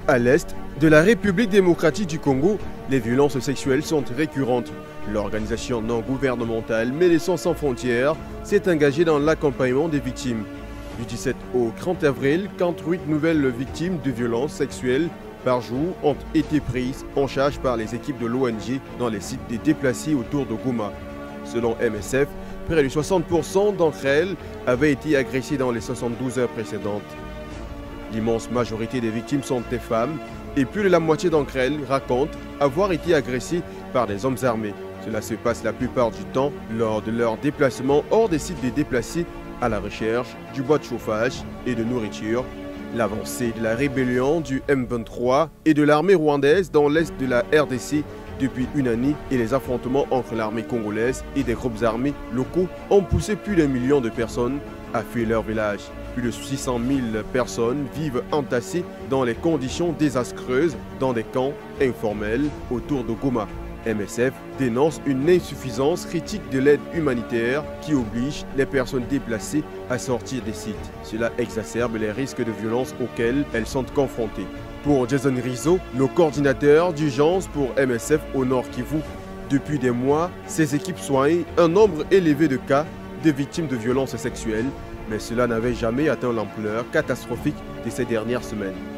À l'est de la République démocratique du Congo, les violences sexuelles sont récurrentes. L'organisation non gouvernementale Médecins sans frontières s'est engagée dans l'accompagnement des victimes. Du 17 au 30 avril, 48 nouvelles victimes de violences sexuelles par jour ont été prises en charge par les équipes de l'ONG dans les sites des déplacés autour de Goma. Selon MSF, près de 60% d'entre elles avaient été agressées dans les 72 heures précédentes. L'immense majorité des victimes sont des femmes et plus de la moitié d'entre elles racontent avoir été agressées par des hommes armés. Cela se passe la plupart du temps lors de leur déplacement hors des sites des déplacés à la recherche du bois de chauffage et de nourriture. L'avancée de la rébellion du M23 et de l'armée rwandaise dans l'est de la RDC depuis une année et les affrontements entre l'armée congolaise et des groupes armés locaux ont poussé plus d'1 million de personnes à fuir leur village. Plus de 600 000 personnes vivent entassées dans les conditions désastreuses dans des camps informels autour de Goma. MSF dénonce une insuffisance critique de l'aide humanitaire qui oblige les personnes déplacées à sortir des sites. Cela exacerbe les risques de violence auxquels elles sont confrontées. Pour Jason Rizzo, le coordinateur d'urgence pour MSF au Nord Kivu, depuis des mois, ces équipes soignent un nombre élevé de cas de victimes de violences sexuelles, mais cela n'avait jamais atteint l'ampleur catastrophique de ces dernières semaines.